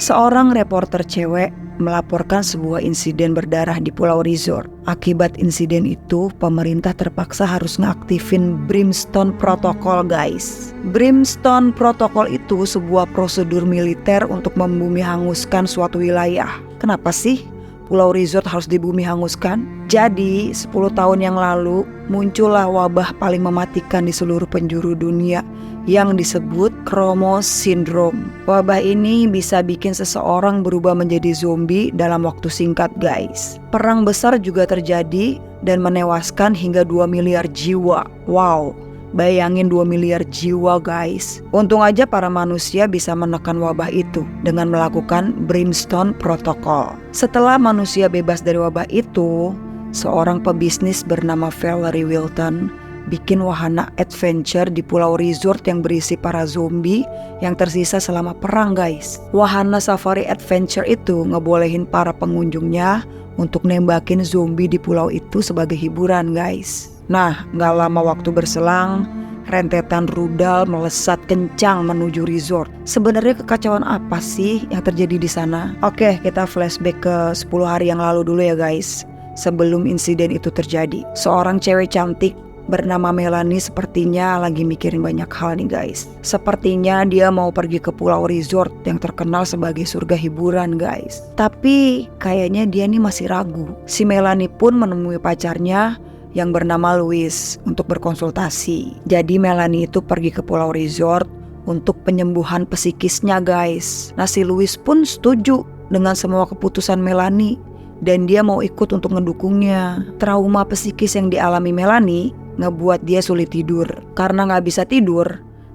Seorang reporter cewek melaporkan sebuah insiden berdarah di Pulau Resort. Akibat insiden itu, pemerintah terpaksa harus ngaktifin Brimstone Protocol, guys. Brimstone Protocol itu sebuah prosedur militer untuk membumi hanguskan suatu wilayah. Kenapa sih Pulau Resort harus dibumi hanguskan? Jadi 10 tahun yang lalu muncullah wabah paling mematikan di seluruh penjuru dunia yang disebut Chromo Syndrome. Wabah ini bisa bikin seseorang berubah menjadi zombie dalam waktu singkat, guys. Perang besar juga terjadi dan menewaskan hingga 2 miliar jiwa. Wow, bayangin 2 miliar jiwa, guys. Untung aja para manusia bisa menekan wabah itu dengan melakukan Brimstone Protocol. Setelah manusia bebas dari wabah itu, seorang pebisnis bernama Valerie Wilton bikin wahana adventure di Pulau Resort yang berisi para zombie yang tersisa selama perang, guys. Wahana safari adventure itu ngebolehin para pengunjungnya untuk nembakin zombie di pulau itu sebagai hiburan, guys. Nah, gak lama waktu berselang, rentetan rudal melesat kencang menuju resort. Sebenarnya kekacauan apa sih yang terjadi di sana? Oke, kita flashback ke 10 hari yang lalu dulu ya, guys. Sebelum insiden itu terjadi, seorang cewek cantik bernama Melanie sepertinya lagi mikirin banyak hal nih, guys. Sepertinya dia mau pergi ke Pulau Resort yang terkenal sebagai surga hiburan, guys. Tapi kayaknya dia nih masih ragu. Si Melanie pun menemui pacarnya yang bernama Louis untuk berkonsultasi. Jadi Melanie itu pergi ke Pulau Resort untuk penyembuhan psikisnya, guys. Nah, si Louis pun setuju dengan semua keputusan Melanie dan dia mau ikut untuk ngedukungnya. Trauma psikis yang dialami Melanie ngebuat dia sulit tidur. Karena gak bisa tidur,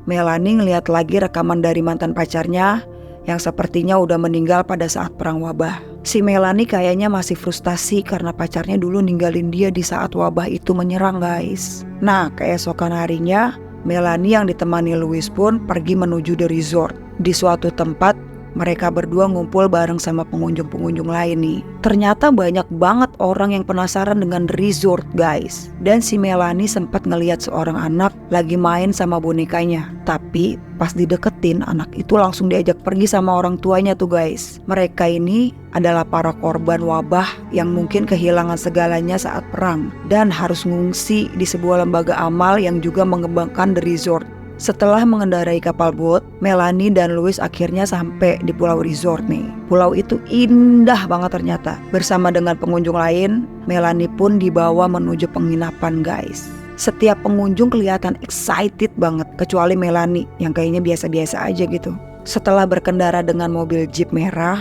Melanie ngeliat lagi rekaman dari mantan pacarnya yang sepertinya udah meninggal pada saat perang wabah. Si Melanie kayaknya masih frustasi karena pacarnya dulu ninggalin dia di saat wabah itu menyerang, guys. Nah, keesokan harinya, Melanie yang ditemani Louis pun pergi menuju the resort. Di suatu tempat, mereka berdua ngumpul bareng sama pengunjung-pengunjung lain nih. Ternyata banyak banget orang yang penasaran dengan resort, guys. Dan si Melanie sempat ngelihat seorang anak lagi main sama bonekanya. Tapi pas dideketin, anak itu langsung diajak pergi sama orang tuanya tuh, guys. Mereka ini adalah para korban wabah yang mungkin kehilangan segalanya saat perang dan harus ngungsi di sebuah lembaga amal yang juga mengembangkan the resort. Setelah mengendarai kapal boat, Melanie dan Louis akhirnya sampai di Pulau Resort nih. Pulau itu indah banget ternyata. Bersama dengan pengunjung lain, Melanie pun dibawa menuju penginapan, guys. Setiap pengunjung kelihatan excited banget, kecuali Melanie yang kayaknya biasa-biasa aja gitu. Setelah berkendara dengan mobil jeep merah,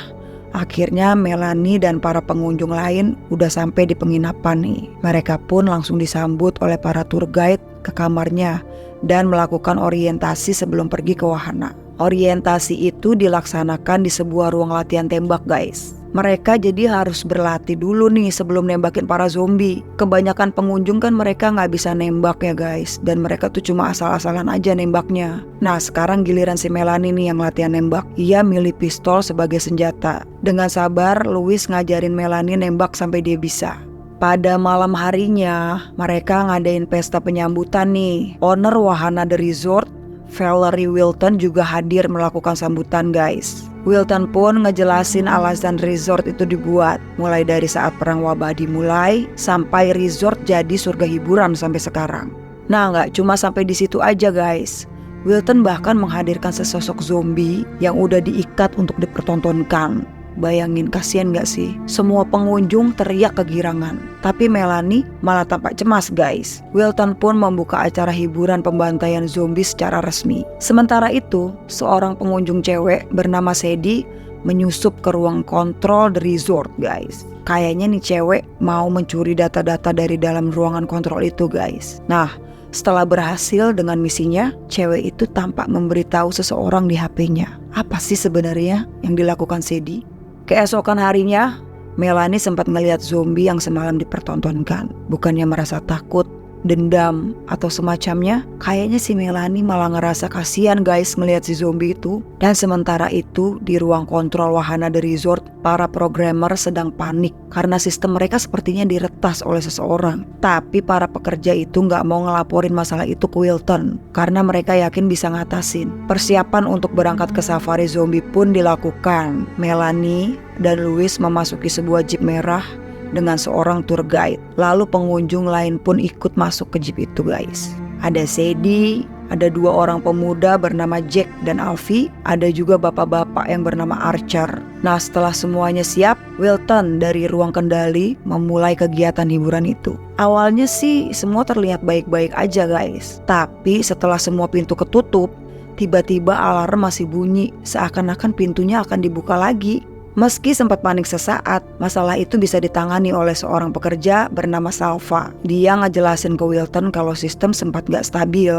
akhirnya Melanie dan para pengunjung lain udah sampai di penginapan nih. Mereka pun langsung disambut oleh para tour guide ke kamarnya dan melakukan orientasi sebelum pergi ke wahana. Orientasi itu dilaksanakan di sebuah ruang latihan tembak, guys. Mereka jadi harus berlatih dulu nih sebelum nembakin para zombie. Kebanyakan pengunjung kan mereka gak bisa nembak ya, guys. Dan mereka tuh cuma asal-asalan aja nembaknya. Nah, sekarang giliran si Melanie nih yang latihan nembak. Ia milih pistol sebagai senjata. Dengan sabar, Louis ngajarin Melanie nembak sampai dia bisa. Pada malam harinya, mereka ngadain pesta penyambutan nih. Owner wahana the resort, Valerie Wilton, juga hadir melakukan sambutan, guys. Wilton pun ngejelasin alasan resort itu dibuat, mulai dari saat perang wabah dimulai sampai resort jadi surga hiburan sampai sekarang. Nah, gak cuma sampai di situ aja, guys. Wilton bahkan menghadirkan sesosok zombie yang udah diikat untuk dipertontonkan. Bayangin, kasihan gak sih? Semua pengunjung teriak kegirangan. Tapi Melanie malah tampak cemas, guys. Wilton pun membuka acara hiburan pembantaian zombie secara resmi. Sementara itu, seorang pengunjung cewek bernama Sadie menyusup ke ruang kontrol the resort, guys. Kayaknya nih cewek mau mencuri data-data dari dalam ruangan kontrol itu, guys. Nah, setelah berhasil dengan misinya, cewek itu tampak memberitahu seseorang di HP-nya. Apa sih sebenarnya yang dilakukan Sadie? Keesokan harinya, Melanie sempat melihat zombie yang semalam dipertontonkan. Bukannya merasa takut, dendam, atau semacamnya. Kayaknya si Melanie malah ngerasa kasihan guys ngelihat si zombie itu. Dan sementara itu di ruang kontrol wahana The Resort, para programmer sedang panik karena sistem mereka sepertinya diretas oleh seseorang. Tapi para pekerja itu gak mau ngelaporin masalah itu ke Wilton karena mereka yakin bisa ngatasin. Persiapan untuk berangkat ke safari zombie pun dilakukan. Melanie dan Louis memasuki sebuah jeep merah dengan seorang tour guide. Lalu pengunjung lain pun ikut masuk ke jeep itu guys. Ada Sadie, ada 2 orang pemuda bernama Jack dan Alfie, ada juga bapak-bapak yang bernama Archer. Nah setelah semuanya siap, Wilton dari ruang kendali memulai kegiatan hiburan itu. Awalnya sih semua terlihat baik-baik aja guys. Tapi setelah semua pintu ketutup, tiba-tiba alarm masih bunyi, seakan-akan pintunya akan dibuka lagi. Meski sempat panik sesaat, masalah itu bisa ditangani oleh seorang pekerja bernama Salva. Dia ngejelasin ke Wilton kalau sistem sempat gak stabil.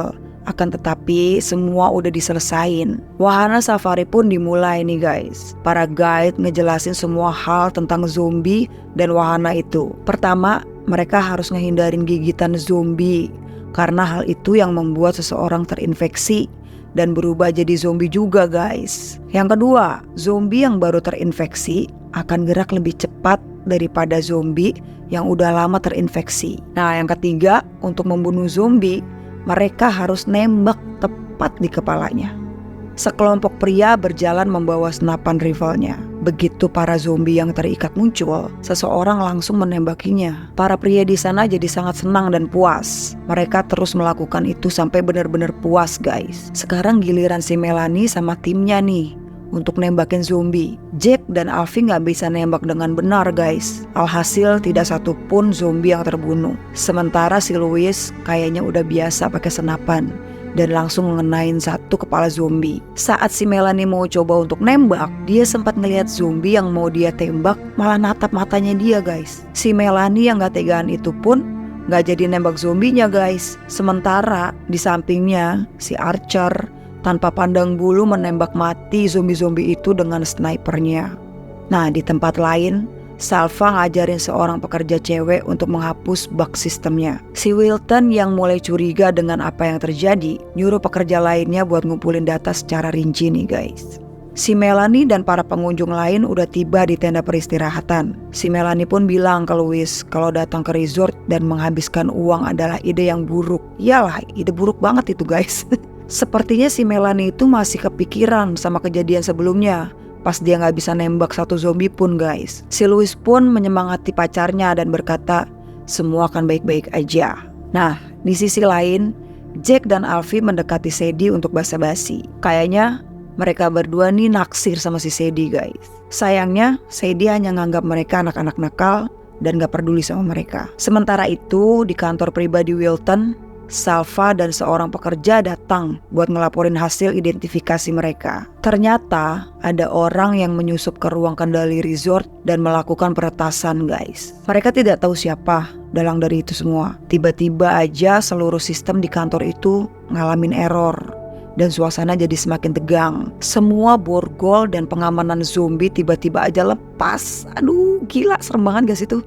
Akan tetapi semua udah diselesain. Wahana safari pun dimulai nih guys. Para guide ngejelasin semua hal tentang zombie dan wahana itu. Pertama, mereka harus ngehindarin gigitan zombie, karena hal itu yang membuat seseorang terinfeksi dan berubah jadi zombie juga guys. Yang kedua, zombie yang baru terinfeksi akan gerak lebih cepat daripada zombie yang udah lama terinfeksi. Nah yang ketiga, untuk membunuh zombie, mereka harus nembak tepat di kepalanya. Sekelompok pria berjalan membawa senapan rifle-nya. Begitu para zombie yang terikat muncul, seseorang langsung menembakinya. Para pria di sana jadi sangat senang dan puas. Mereka terus melakukan itu sampai benar-benar puas guys. Sekarang giliran si Melanie sama timnya nih untuk nembakin zombie. Jack dan Alfie gak bisa nembak dengan benar guys. Alhasil tidak satu pun zombie yang terbunuh. Sementara si Louis kayaknya udah biasa pakai senapan dan langsung ngenain satu kepala zombie. Saat si Melanie mau coba untuk nembak, dia sempat ngelihat zombie yang mau dia tembak malah natap matanya dia guys. Si Melanie yang gak tegaan itu pun gak jadi nembak zombinya guys. Sementara di sampingnya si Archer tanpa pandang bulu menembak mati zombie-zombie itu dengan snipernya. Nah di tempat lain, Salva ngajarin seorang pekerja cewek untuk menghapus bug sistemnya. Si Wilton yang mulai curiga dengan apa yang terjadi, nyuruh pekerja lainnya buat ngumpulin data secara rinci nih guys. Si Melanie dan para pengunjung lain udah tiba di tenda peristirahatan. Si Melanie pun bilang ke Louis kalau datang ke resort dan menghabiskan uang adalah ide yang buruk. Iyalah, ide buruk banget itu guys. Sepertinya si Melanie itu masih kepikiran sama kejadian sebelumnya pas dia gak bisa nembak satu zombie pun guys. Si Louis pun menyemangati pacarnya dan berkata semua akan baik-baik aja. Nah di sisi lain, Jack dan Alfie mendekati Sadie untuk basa-basi. Kayaknya mereka berdua nih naksir sama si Sadie guys. Sayangnya Sadie hanya nganggap mereka anak-anak nakal dan gak peduli sama mereka. Sementara itu di kantor pribadi Wilton, Salva dan seorang pekerja datang buat ngelaporin hasil identifikasi mereka. Ternyata ada orang yang menyusup ke ruang kendali resort dan melakukan peretasan guys. Mereka tidak tahu siapa dalang dari itu semua. Tiba-tiba aja seluruh sistem di kantor itu ngalamin error dan suasana jadi semakin tegang. Semua borgol dan pengamanan zombie tiba-tiba aja lepas. Aduh gila, serem banget gak sih tuh?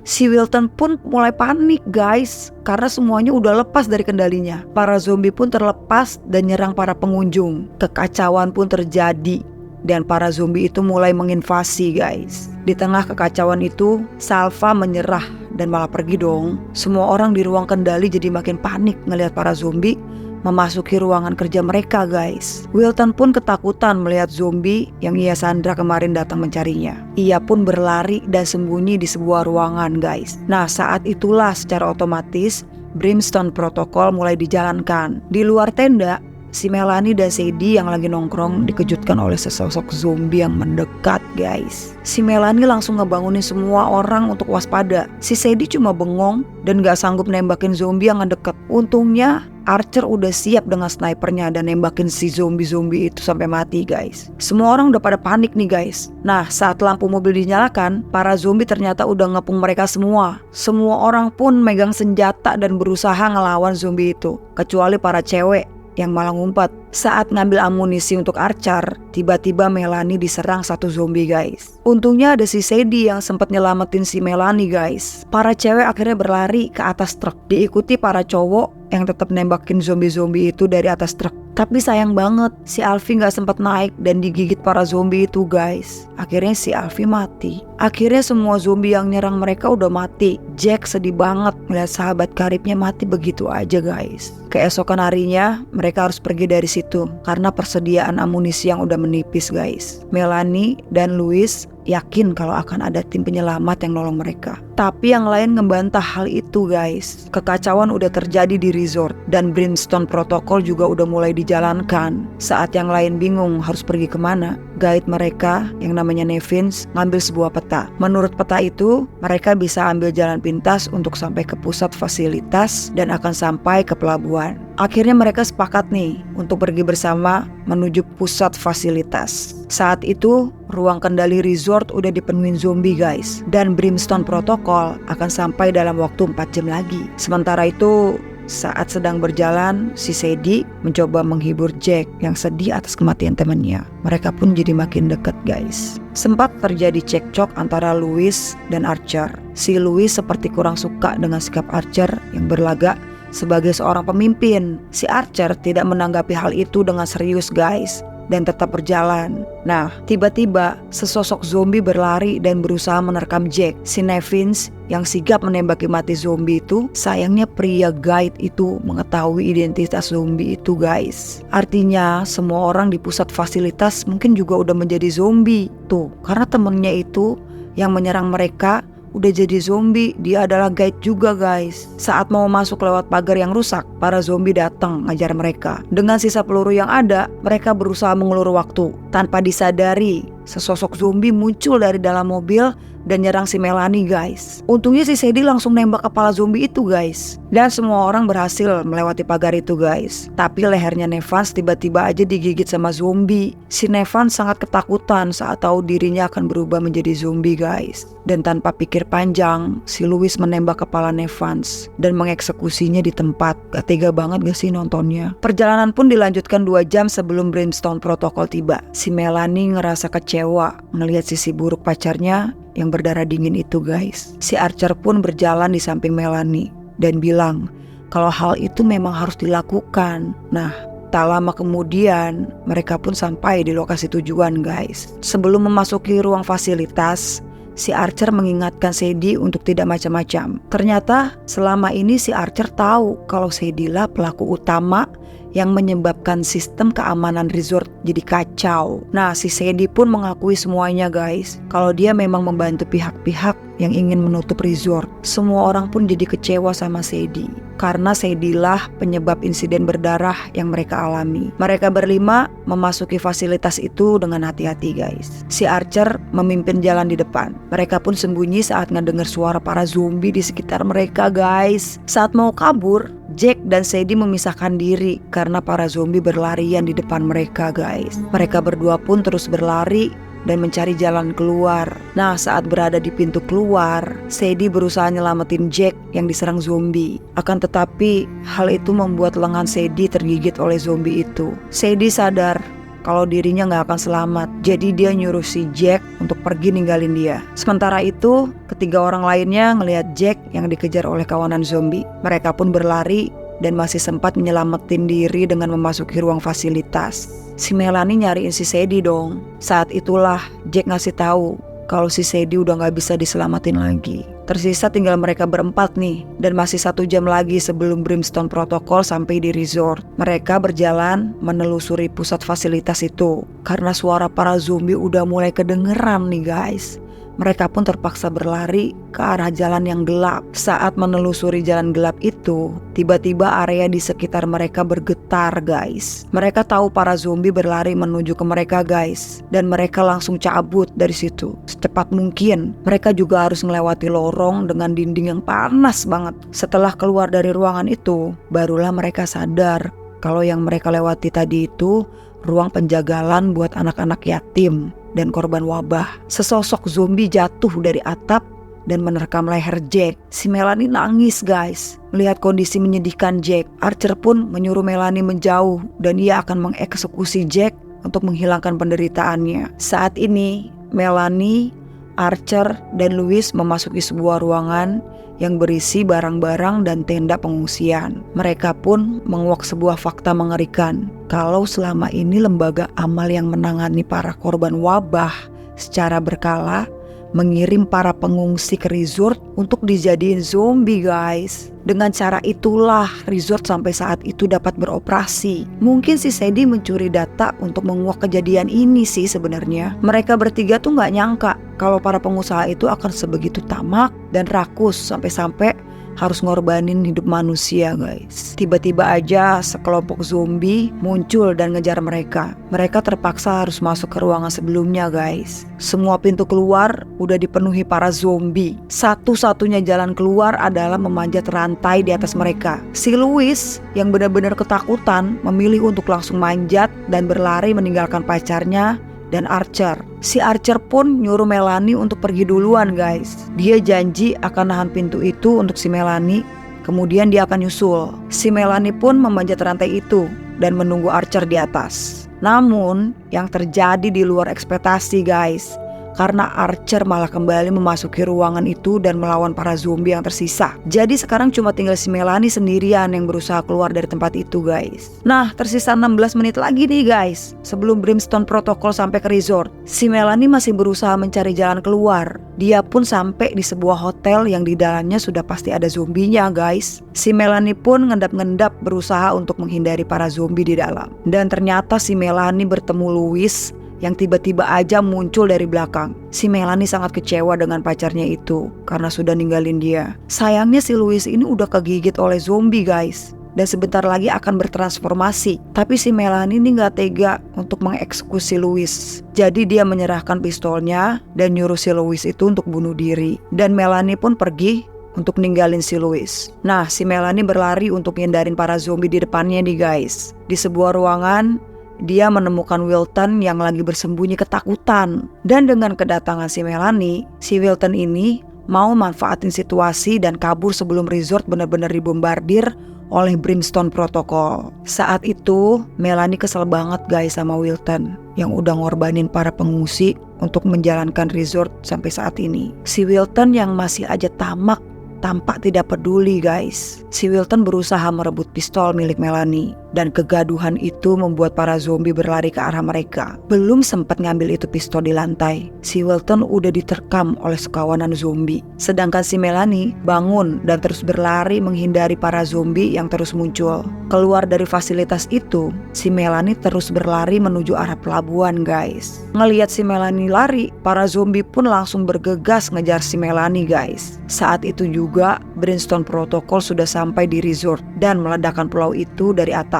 Si Wilton pun mulai panik guys, karena semuanya udah lepas dari kendalinya. Para zombie pun terlepas dan nyerang para pengunjung. Kekacauan pun terjadi dan para zombie itu mulai menginvasi guys. Di tengah kekacauan itu, Salva menyerah dan malah pergi dong. Semua orang di ruang kendali jadi makin panik ngelihat para zombie memasuki ruangan kerja mereka guys. Wilton pun ketakutan melihat zombie yang ia sandra kemarin datang mencarinya. Ia pun berlari dan sembunyi di sebuah ruangan guys. Nah saat itulah secara otomatis Brimstone Protocol mulai dijalankan. Di luar tenda, si Melanie dan Sadie yang lagi nongkrong dikejutkan oleh sesosok zombie yang mendekat guys. Si Melanie langsung ngebangunin semua orang untuk waspada. Si Sadie cuma bengong dan gak sanggup nembakin zombie yang ngedeket. Untungnya Archer udah siap dengan snipernya dan nembakin si zombie-zombie itu sampai mati guys. Semua orang udah pada panik nih guys. Nah saat lampu mobil dinyalakan, para zombie ternyata udah ngepung mereka semua. Semua orang pun megang senjata dan berusaha ngelawan zombie itu, kecuali para cewek yang malah ngumpet. Saat ngambil amunisi untuk Archer, tiba-tiba Melanie diserang satu zombie guys. Untungnya ada si Sadie yang sempat nyelamatin si Melanie guys. Para cewek akhirnya berlari ke atas truk, diikuti para cowok yang tetap nembakin zombie-zombie itu dari atas truk. Tapi sayang banget, si Alfie gak sempat naik dan digigit para zombie itu guys. Akhirnya si Alfie mati. Akhirnya semua zombie yang nyerang mereka udah mati. Jack sedih banget melihat sahabat karibnya mati begitu aja guys. Keesokan harinya mereka harus pergi dari situ karena persediaan amunisi yang udah menipis guys. Melanie dan Louis yakin kalau akan ada tim penyelamat yang nolong mereka. Tapi yang lain ngebantah hal itu guys. Kekacauan udah terjadi di resort dan Brimstone Protocol juga udah mulai dijalankan. Saat yang lain bingung harus pergi kemana, guide mereka yang namanya Nevins ngambil sebuah peta. Menurut peta itu, mereka bisa ambil jalan pintas untuk sampai ke pusat fasilitas dan akan sampai ke pelabuhan. Akhirnya mereka sepakat nih untuk pergi bersama menuju pusat fasilitas. Saat itu, ruang kendali resort udah dipenuhi zombie guys. Dan Brimstone Protocol akan sampai dalam waktu 4 jam lagi. Sementara itu, saat sedang berjalan, si Sadie mencoba menghibur Jack yang sedih atas kematian temannya. Mereka pun jadi makin dekat guys. Sempat terjadi cekcok antara Louis dan Archer. Si Louis seperti kurang suka dengan sikap Archer yang berlagak sebagai seorang pemimpin. Si Archer tidak menanggapi hal itu dengan serius guys dan tetap berjalan. Nah, tiba-tiba sesosok zombie berlari dan berusaha menerkam Jack. Si Nevins yang sigap menembaki mati zombie itu, sayangnya pria guide itu mengetahui identitas zombie itu guys. Artinya semua orang di pusat fasilitas mungkin juga udah menjadi zombie tuh, karena temennya itu yang menyerang mereka udah jadi zombie. Dia adalah guide juga guys. Saat mau masuk lewat pagar yang rusak, para zombie datang ngajar mereka. Dengan sisa peluru yang ada, mereka berusaha mengulur waktu. Tanpa disadari, sesosok zombie muncul dari dalam mobil dan nyerang si Melanie guys. Untungnya si Sadie langsung nembak kepala zombie itu guys. Dan semua orang berhasil melewati pagar itu guys. Tapi lehernya Nevans tiba-tiba aja digigit sama zombie. Si Nevans sangat ketakutan saat tahu dirinya akan berubah menjadi zombie guys. Dan tanpa pikir panjang, si Louis menembak kepala Nevans dan mengeksekusinya di tempat. Gak tega banget gak sih nontonnya? Perjalanan pun dilanjutkan 2 jam sebelum Brimstone Protocol tiba. Si Melanie ngerasa kecewa ngelihat sisi buruk pacarnya yang berdarah dingin itu guys. Si Archer pun berjalan di samping Melanie dan bilang kalau hal itu memang harus dilakukan. Nah, tak lama kemudian mereka pun sampai di lokasi tujuan guys. Sebelum memasuki ruang fasilitas, si Archer mengingatkan Sadie untuk tidak macam-macam. Ternyata selama ini si Archer tahu kalau Sadie lah pelaku utama yang menyebabkan sistem keamanan resort jadi kacau. Nah, si Sadie pun mengakui semuanya guys, kalau dia memang membantu pihak-pihak yang ingin menutup resort. Semua orang pun jadi kecewa sama Sadie, karena Sadie lah penyebab insiden berdarah yang mereka alami. Mereka berlima memasuki fasilitas itu dengan hati-hati guys. Si Archer memimpin jalan di depan. Mereka pun sembunyi saat ngedengar suara para zombie di sekitar mereka guys. Saat mau kabur, Jack dan Sadie memisahkan diri karena para zombie berlarian di depan mereka guys. Mereka berdua pun terus berlari dan mencari jalan keluar. Nah, saat berada di pintu keluar, Sadie berusaha nyelamatin Jack yang diserang zombie. Akan tetapi, hal itu membuat lengan Sadie tergigit oleh zombie itu. Sadie sadar kalau dirinya gak akan selamat. Jadi dia nyuruh si Jack untuk pergi ninggalin dia. Sementara itu, ketiga orang lainnya ngelihat Jack yang dikejar oleh kawanan zombie. Mereka pun berlari dan masih sempat menyelamatin diri dengan memasuki ruang fasilitas. Si Melanie nyariin si Sadie dong. Saat itulah Jack ngasih tahu kalau si Sadie udah gak bisa diselamatin lagi. Tersisa tinggal mereka berempat nih, dan masih 1 jam lagi sebelum Brimstone Protocol sampai di resort. Mereka berjalan menelusuri pusat fasilitas itu, karena suara para zombie udah mulai kedengeran nih guys. Mereka pun terpaksa berlari ke arah jalan yang gelap. Saat menelusuri jalan gelap itu, tiba-tiba area di sekitar mereka bergetar guys. Mereka tahu para zombie berlari menuju ke mereka guys, dan mereka langsung cabut dari situ secepat mungkin. Mereka juga harus melewati lorong dengan dinding yang panas banget. Setelah keluar dari ruangan itu, barulah mereka sadar kalau yang mereka lewati tadi itu ruang penjagalan buat anak-anak yatim dan korban wabah. Sesosok zombie jatuh dari atap dan menerkam leher Jack. Si Melanie nangis guys melihat kondisi menyedihkan Jack. Archer pun menyuruh Melanie menjauh dan ia akan mengeksekusi Jack untuk menghilangkan penderitaannya. Saat ini Melanie, Archer, dan Louis memasuki sebuah ruangan yang berisi barang-barang dan tenda pengungsian. Mereka pun menguak sebuah fakta mengerikan kalau selama ini lembaga amal yang menangani para korban wabah secara berkala mengirim para pengungsi ke resort untuk dijadiin zombie guys. Dengan cara itulah resort sampai saat itu dapat beroperasi. Mungkin si Sadie mencuri data untuk menguak kejadian ini sih sebenarnya. Mereka bertiga tuh gak nyangka kalau para pengusaha itu akan sebegitu tamak dan rakus sampai-sampai harus ngorbanin hidup manusia guys. Tiba-tiba aja sekelompok zombie muncul dan ngejar mereka. Mereka terpaksa harus masuk ke ruangan sebelumnya guys. Semua pintu keluar udah dipenuhi para zombie. Satu-satunya jalan keluar adalah memanjat rantai di atas mereka. Si Louis yang benar-benar ketakutan memilih untuk langsung manjat dan berlari meninggalkan pacarnya dan Archer. Si Archer pun nyuruh Melanie untuk pergi duluan guys. Dia janji akan nahan pintu itu untuk si Melanie, kemudian dia akan nyusul. Si Melanie pun memanjat rantai itu dan menunggu Archer di atas. Namun yang terjadi di luar ekspektasi guys, karena Archer malah kembali memasuki ruangan itu dan melawan para zombie yang tersisa. Jadi sekarang cuma tinggal si Melanie sendirian yang berusaha keluar dari tempat itu guys. Nah, tersisa 16 menit lagi nih guys sebelum Brimstone Protocol sampai ke resort. Si Melanie masih berusaha mencari jalan keluar. Dia pun sampai di sebuah hotel yang di dalamnya sudah pasti ada zombinya guys. Si Melanie pun ngendap-ngendap berusaha untuk menghindari para zombie di dalam. Dan ternyata si Melanie bertemu Louis yang tiba-tiba aja muncul dari belakang. Si Melanie sangat kecewa dengan pacarnya itu karena sudah ninggalin dia. Sayangnya si Louis ini udah kegigit oleh zombie guys, dan sebentar lagi akan bertransformasi. Tapi si Melanie ini gak tega untuk mengeksekusi Louis. Jadi dia menyerahkan pistolnya dan nyuruh si Louis itu untuk bunuh diri. Dan Melanie pun pergi untuk ninggalin si Louis. Nah, si Melanie berlari untuk hindarin para zombie di depannya nih guys. Di sebuah ruangan dia menemukan Wilton yang lagi bersembunyi ketakutan. Dan dengan kedatangan si Melanie, si Wilton ini mau manfaatin situasi dan kabur sebelum resort benar-benar dibombardir oleh Brimstone Protocol. Saat itu Melanie kesel banget guys sama Wilton yang udah ngorbanin para pengungsi untuk menjalankan resort sampai saat ini. Si Wilton yang masih aja tamak tampak tidak peduli guys. Si Wilton berusaha merebut pistol milik Melanie dan kegaduhan itu membuat para zombie berlari ke arah mereka. Belum sempat ngambil itu pistol di lantai, si Wilton udah diterkam oleh sekawanan zombie. Sedangkan si Melanie bangun dan terus berlari menghindari para zombie yang terus muncul. Keluar dari fasilitas itu, si Melanie terus berlari menuju arah pelabuhan guys. Ngelihat si Melanie lari, para zombie pun langsung bergegas ngejar si Melanie guys. Saat itu juga Brimstone Protocol sudah sampai di resort dan meledakkan pulau itu dari atas.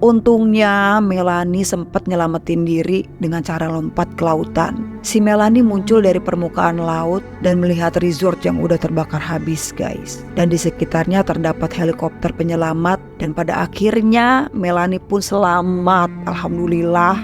Untungnya Melanie sempat nyelamatin diri dengan cara lompat ke lautan. Si Melanie muncul dari permukaan laut dan melihat resort yang udah terbakar habis guys. Dan di sekitarnya terdapat helikopter penyelamat dan pada akhirnya Melanie pun selamat. Alhamdulillah.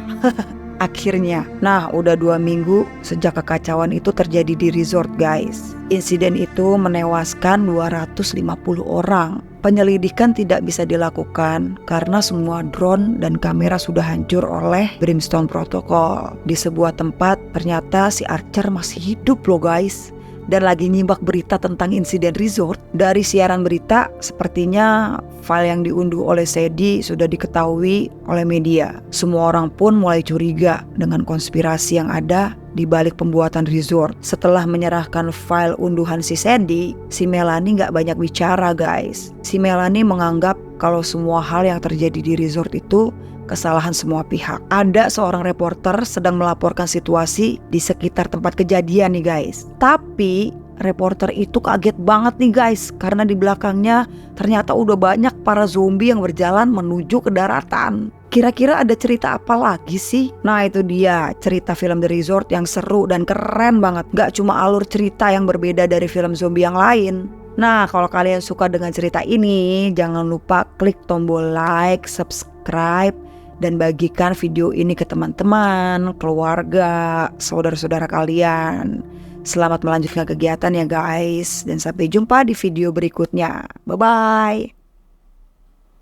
Akhirnya. Nah, udah 2 minggu sejak kekacauan itu terjadi di resort guys. Insiden itu menewaskan 250 orang. Penyelidikan tidak bisa dilakukan karena semua drone dan kamera sudah hancur oleh Brimstone Protocol. Di sebuah tempat ternyata si Archer masih hidup loh guys, dan lagi nyimak berita tentang insiden resort. Dari siaran berita, sepertinya file yang diunduh oleh Sadie sudah diketahui oleh media. Semua orang pun mulai curiga dengan konspirasi yang ada di balik pembuatan resort. Setelah menyerahkan file unduhan si Sadie, si Melanie gak banyak bicara guys. Si Melanie menganggap kalau semua hal yang terjadi di resort itu kesalahan semua pihak. Ada seorang reporter sedang melaporkan situasi di sekitar tempat kejadian nih guys. Tapi reporter itu kaget banget nih guys, karena di belakangnya ternyata udah banyak para zombie yang berjalan menuju ke daratan. Kira-kira ada cerita apa lagi sih? Nah, itu dia cerita film The Resort yang seru dan keren banget. Gak cuma alur cerita yang berbeda dari film zombie yang lain. Nah, kalau kalian suka dengan cerita ini, jangan lupa klik tombol like, subscribe, dan bagikan video ini ke teman-teman, keluarga, saudara-saudara kalian. Selamat melanjutkan kegiatan ya guys, dan sampai jumpa di video berikutnya. Bye-bye.